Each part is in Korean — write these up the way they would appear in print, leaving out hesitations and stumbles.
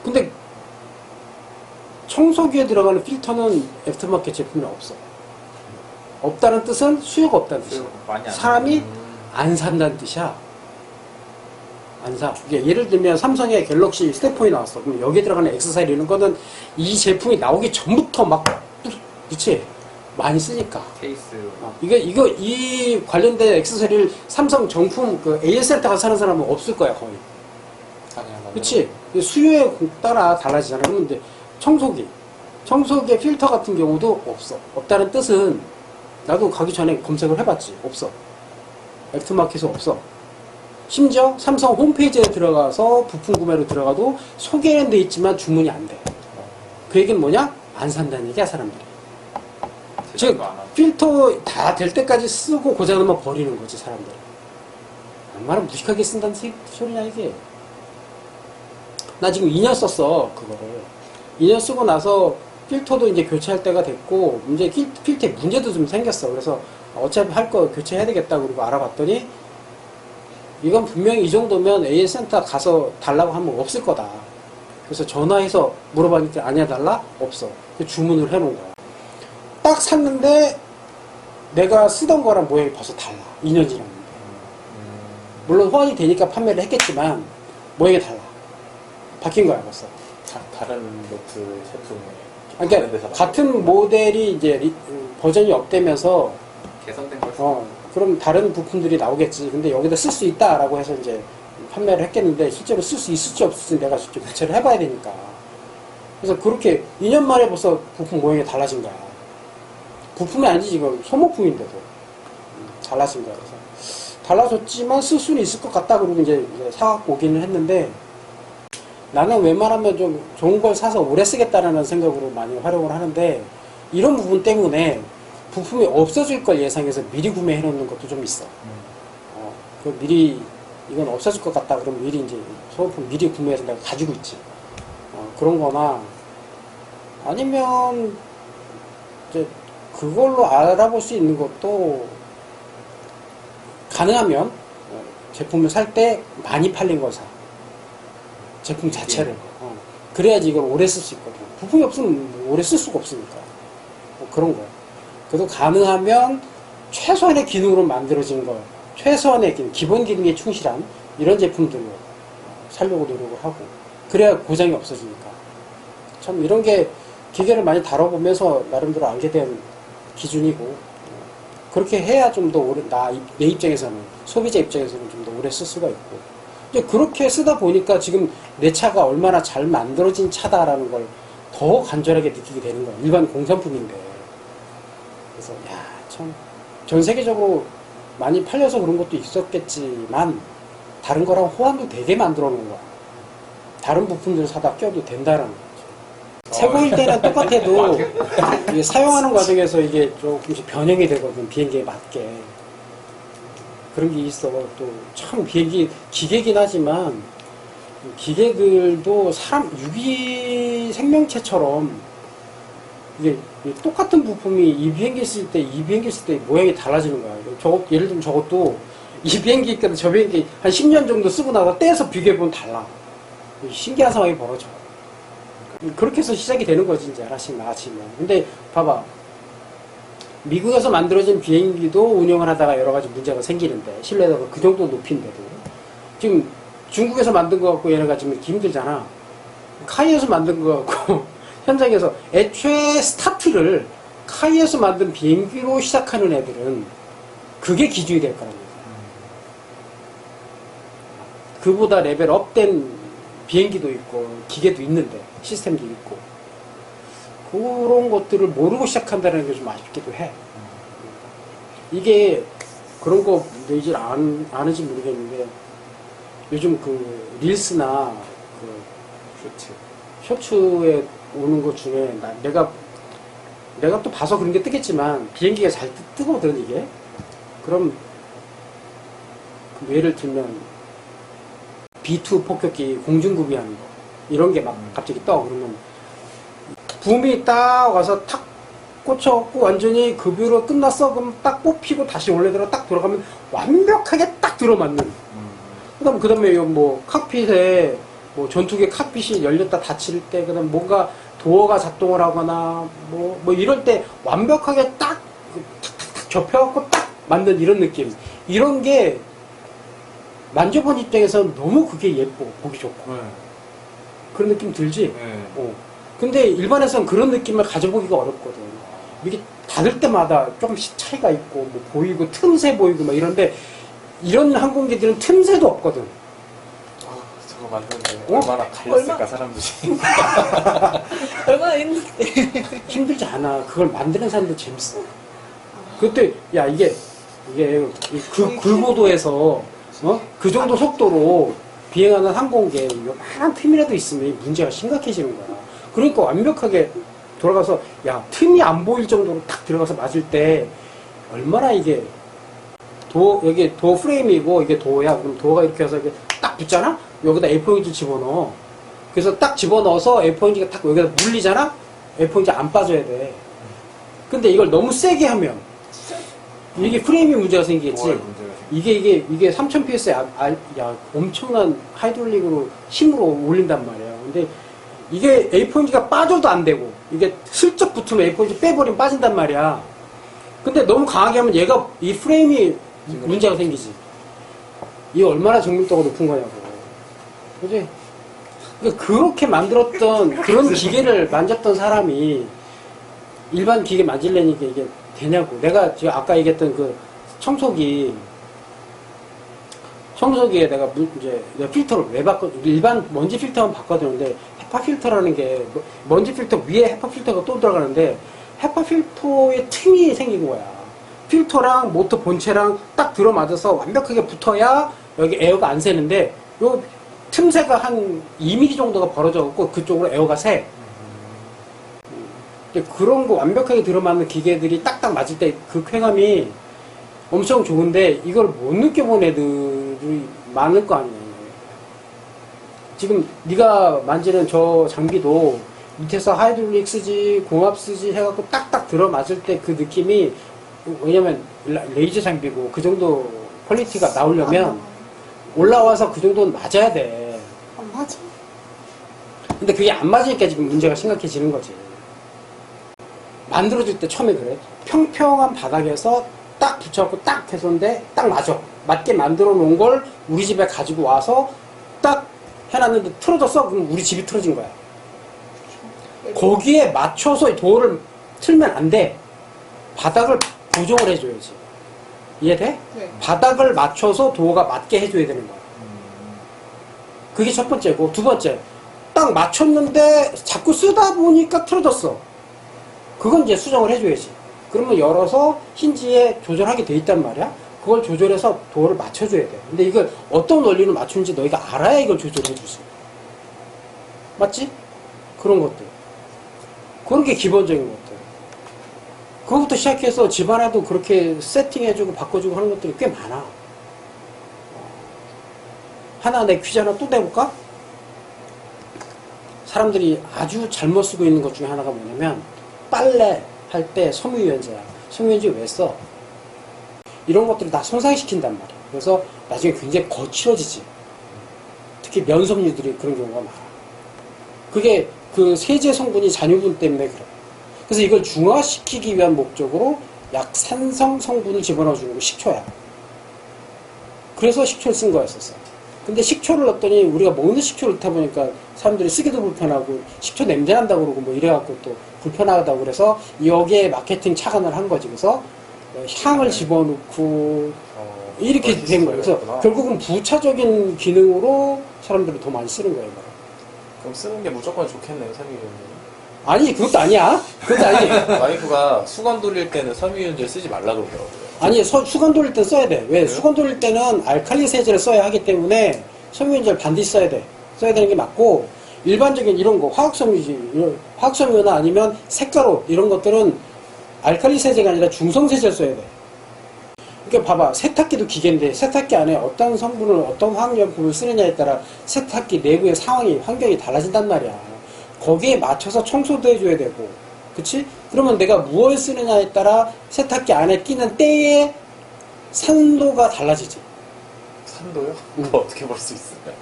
근데 청소기에 들어가는 필터는 애프터마켓 제품이 없어. 없다는 뜻은 수요가 없다는 뜻이야. 사람이 안 산다는 뜻이야. 안 사. 예를 들면 삼성의 갤럭시 스텝폰이 나왔어. 그럼 여기에 들어가는 액세서리 이런 거는 이 제품이 나오기 전부터 막, 그치? 많이 쓰니까. 케이스. 이 관련된 액세서리를 삼성 정품 그 AS센터 가서 사는 사람은 없을 거야, 거의. 그치? 수요에 따라 달라지잖아. 그러면 이제 청소기의 필터 같은 경우도 없어. 없다는 뜻은 나도 가기 전에 검색을 해봤지. 없어. 애프터마켓에 없어. 심지어 삼성 홈페이지에 들어가서 부품 구매로 들어가도 소개는 돼 있지만 주문이 안 돼. 그 얘기는 뭐냐? 안 산다는 얘기야, 사람들이. 즉, 필터 다 될 때까지 쓰고 고장나면 버리는 거지, 사람들이. 얼마나 무식하게 쓴다는 소리냐, 이게. 나 지금 2년 썼어, 그거를. 2년 쓰고 나서 필터도 이제 교체할 때가 됐고, 이제 필터에 문제도 좀 생겼어. 그래서 어차피 할 거 교체해야 되겠다, 그리고 알아봤더니, 이건 분명히 이 정도면 AS센터 가서 달라고 하면 없을 거다. 그래서 전화해서 물어봤는데 아니야 달라? 없어. 주문을 해놓은 거야. 딱 샀는데 내가 쓰던 거랑 모양이 벌써 달라. 2년 지났는데. 물론 호환이 되니까 판매를 했겠지만 모양이 달라. 바뀐 거야 벌써. 다른 노트 제품에. 그러니까 같은 모델이 이제 버전이 업되면서 개선된 걸. 그럼 다른 부품들이 나오겠지. 근데 여기다 쓸 수 있다라고 해서 이제 판매를 했겠는데 실제로 쓸 수 있을지 없을지 내가 직접 교체를 해봐야 되니까. 그래서 그렇게 2년 만에 벌써 부품 모양이 달라진 거야. 부품이 아니지 지금 소모품인데도 달라진 거야. 그래서 달라졌지만 쓸 수는 있을 것 같다. 그러고 이제 사갖고 오기는 했는데 나는 웬만하면 좀 좋은 걸 사서 오래 쓰겠다라는 생각으로 많이 활용을 하는데 이런 부분 때문에 부품이 없어질 걸 예상해서 미리 구매해 놓는 것도 좀 있어. 그 미리 이건 없어질 것 같다 그러면 미리 이제 소모품 미리 구매해서 내가 가지고 있지. 그런 거나 아니면 이제 그걸로 알아볼 수 있는 것도 가능하면 제품을 살 때 많이 팔린 걸 사. 제품 자체를. 그래야지 이걸 오래 쓸 수 있거든. 부품이 없으면 오래 쓸 수가 없으니까. 그런 거. 그래도 가능하면 최소한의 기능으로 만들어진 걸, 최소한의 기본 기능에 충실한 이런 제품들로 살려고 노력을 하고, 그래야 고장이 없어지니까. 참 이런 게 기계를 많이 다뤄보면서 나름대로 알게 된 기준이고, 그렇게 해야 좀 더 오래, 내 입장에서는, 소비자 입장에서는 좀 더 오래 쓸 수가 있고, 이제 그렇게 쓰다 보니까 지금 내 차가 얼마나 잘 만들어진 차다라는 걸 더 간절하게 느끼게 되는 거야. 일반 공산품인데. 그래서 참 전 세계적으로 많이 팔려서 그런 것도 있었겠지만 다른 거랑 호환도 되게 만들어 놓은 거야. 다른 부품들 사다 껴도 된다라는 거죠. 새거일 때는 똑같아도 이게 사용하는 과정에서 이게 조금씩 변형이 되거든. 비행기에 맞게. 그런 게 있어. 또 참 비행기 기계긴 하지만 기계들도 유기 생명체처럼 이게 똑같은 부품이 이 비행기 쓸 때, 이 비행기 쓸 때 모양이 달라지는 거야. 예를 들면 저것도 이 비행기 있거든. 저 비행기 한 10년 정도 쓰고 나서 떼서 비교해보면 달라. 신기한 상황이 벌어져. 그렇게 해서 시작이 되는 거지, 이제 하나씩 나아지면. 근데 봐봐. 미국에서 만들어진 비행기도 운영을 하다가 여러 가지 문제가 생기는데, 신뢰도가 그 정도 높인데도. 지금 중국에서 만든 거 갖고 얘네가 지금 이렇게 힘들잖아. 카이에서 만든 거 갖고, 현장에서 애초에 스타트를 카이에서 만든 비행기로 시작하는 애들은 그게 기준이 될 거란 말이야. 그보다 레벨 업된 비행기도 있고 기계도 있는데 시스템도 있고 그런 것들을 모르고 시작한다는 게 좀 아쉽기도 해. 이게 그런 거 너희들 아는지 모르겠는데 요즘 그 릴스나 그 쇼츠에 오는 것 중에 내가 또 봐서 그런 게 뜨겠지만 비행기가 잘 뜨거든 이게. 그럼 예를 들면 B2 폭격기 공중구비하는 거 이런 게 막 갑자기 떠. 그러면 붐이 딱 와서 탁 꽂혀갖고 완전히 급유로 끝났어. 그럼 딱 뽑히고 다시 원래대로 딱 돌아가면 완벽하게 딱 들어맞는. 그 다음에 뭐 칵핏에 뭐 전투기 칵핏이 열렸다 닫힐 때, 그다음 뭔가 도어가 작동을 하거나 뭐 이럴 때 완벽하게 딱 탁탁탁 접혀갖고 딱 만든 이런 느낌. 이런 게 만져본 입장에서는 너무 그게 예뻐, 보기 좋고. 네. 그런 느낌 들지? 네. 근데 일반에서는 그런 느낌을 가져보기가 어렵거든. 이게 닫을 때마다 조금씩 차이가 있고, 뭐 보이고, 틈새 보이고, 막 이런데, 이런 항공기들은 틈새도 없거든. 저거 만드는데 어? 얼마나 갈렸을까 사람들이. 얼마나 힘든데. 힘들지 않아. 그걸 만드는 사람도 재밌어. 그때, 야, 이게 그 굴고도에서, 그 정도 속도로 비행하는 항공기에 요만한 틈이라도 있으면 문제가 심각해지는 거야. 그러니까 완벽하게 돌아가서, 야, 틈이 안 보일 정도로 딱 들어가서 맞을 때, 얼마나 이게, 여기 도어 프레임이고, 이게 도어야. 그럼 도어가 이렇게 해서 이렇게 딱 붙잖아? 여기다 A4용지 집어넣어. 그래서 딱 집어넣어서 A4용지가 딱 여기다 물리잖아? A4용지 안 빠져야 돼. 근데 이걸 너무 세게 하면, 이게 프레임이 문제가 생기겠지. 도어에 문제가 생겨. 이게 3000ps에 야, 엄청난 하이드롤릭으로 힘으로 올린단 말이야. 근데 이게 A4용지가 빠져도 안 되고, 이게 슬쩍 붙으면 A4용지 빼버리면 빠진단 말이야. 근데 너무 강하게 하면 얘가, 이 프레임이 문제가 생기지. 이게 얼마나 정밀도가 높은 거냐고. 그지? 그러니까 그렇게 만들었던, 그런 기계를 만졌던 사람이 일반 기계 만질래니까 이게 되냐고. 내가 지금 아까 얘기했던 그 청소기에 내가 내가 필터를 왜 바꿨, 일반 먼지 필터만 바꿔주는데, 헤파 필터라는 게, 먼지 필터 위에 헤파 필터가 또 들어가는데, 헤파 필터에 틈이 생긴 거야. 필터랑 모터 본체랑 딱 들어맞아서 완벽하게 붙어야 여기 에어가 안 새는데, 요 틈새가 한 2mm 정도가 벌어져갖고 그쪽으로 에어가 새. 그런 거 완벽하게 들어맞는 기계들이 딱딱 맞을 때 그 쾌감이 엄청 좋은데, 이걸 못 느껴본 애들이 많을 거 아니에요. 지금 네가 만지는 저 장비도 밑에서 하이드롤릭 쓰지, 공합 쓰지 해갖고 딱딱 들어맞을 때 그 느낌이, 왜냐면 레이저 장비고 그 정도 퀄리티가 나오려면 올라와서 그 정도는 맞아야 돼. 안 맞아. 근데 그게 안 맞으니까 지금 문제가 심각해지는 거지. 만들어줄 때 처음에 그래. 평평한 바닥에서 딱 붙여갖고 딱 해서인데 딱 맞아. 맞게 만들어 놓은 걸 우리 집에 가지고 와서 딱 해놨는데 틀어졌어? 그럼 우리 집이 틀어진 거야. 거기에 맞춰서 도어를 틀면 안 돼. 바닥을 고정을 해줘야지. 이해돼? 네. 바닥을 맞춰서 도어가 맞게 해줘야 되는 거야. 그게 첫 번째고, 두 번째, 딱 맞췄는데 자꾸 쓰다 보니까 틀어졌어. 그건 이제 수정을 해줘야지. 그러면 열어서 힌지에 조절하게 돼 있단 말이야. 그걸 조절해서 도어를 맞춰줘야 돼. 근데 이걸 어떤 원리로 맞추는지 너희가 알아야 이걸 조절해주지. 맞지? 그런 것들. 그런 게 기본적인 것들. 그거부터 시작해서 집안에도 그렇게 세팅해주고 바꿔주고 하는 것들이 꽤 많아. 하나 내 퀴즈 하나 또 내볼까? 사람들이 아주 잘못 쓰고 있는 것 중에 하나가 뭐냐면, 빨래 할 때 섬유유연제야. 섬유유연제 왜 써? 이런 것들을 다 손상시킨단 말이야. 그래서 나중에 굉장히 거칠어지지. 특히 면섬유들이 그런 경우가 많아. 그게 그 세제 성분이 잔유분 때문에 그래. 그래서 이걸 중화시키기 위한 목적으로 약산성 성분을 집어넣어 주는 게 식초야. 그래서 식초를 쓴 거였었어. 근데 식초를 넣었더니 우리가 먹는 식초를 넣다 보니까 사람들이 쓰기도 불편하고 식초 냄새 난다고 그러고 뭐 이래갖고 또 불편하다고 그래서 여기에 마케팅 착안을 한 거지. 그래서 향을 집어넣고 이렇게 된 거예요. 그래서 결국은 부차적인 기능으로 사람들이 더 많이 쓰는 거예요. 이거. 그럼 쓰는 게 무조건 좋겠네요, 섬유유연제. 아니, 그것도 아니야. 그것도 아니. 와이프가 수건 돌릴 때는 섬유유연제 쓰지 말라 그러더라고요. 아니, 수건 돌릴 때 써야 돼. 왜? 그래요? 수건 돌릴 때는 알칼리 세제를 써야 하기 때문에 섬유유연제를 반드시 써야 돼. 써야 되는 게 맞고, 일반적인 이런 거, 화학섬유지, 화학섬유나 아니면 색가루, 이런 것들은 알칼리 세제가 아니라 중성 세제를 써야 돼. 그러니까 봐봐. 세탁기도 기계인데, 세탁기 안에 어떤 성분을, 어떤 화학연품을 쓰느냐에 따라 세탁기 내부의 상황이, 환경이 달라진단 말이야. 거기에 맞춰서 청소도 해줘야 되고, 그치? 그러면 내가 무엇을 쓰느냐에 따라 세탁기 안에 끼는 때의 산도가 달라지지. 산도요? 그거 어떻게 볼 수 있어요?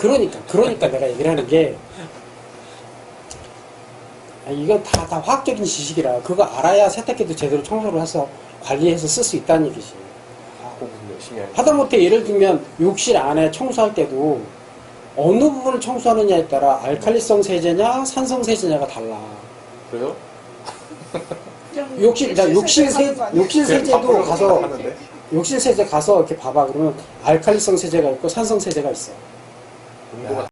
그러니까 내가 얘기를 하는 게, 이건 다 화학적인 지식이라, 그거 알아야 세탁기도 제대로 청소를 해서 관리해서 쓸 수 있다는 얘기지. 공부 열심히 하는. 하다못해 예를 들면 욕실 안에 청소할 때도 어느 부분을 청소하느냐에 따라 알칼리성 세제냐 산성 세제냐가 달라. 그래요? 욕실 세제도 가서 하는데? 욕실 세제 가서 이렇게 봐봐. 그러면 알칼리성 세제가 있고 산성 세제가 있어. 농도가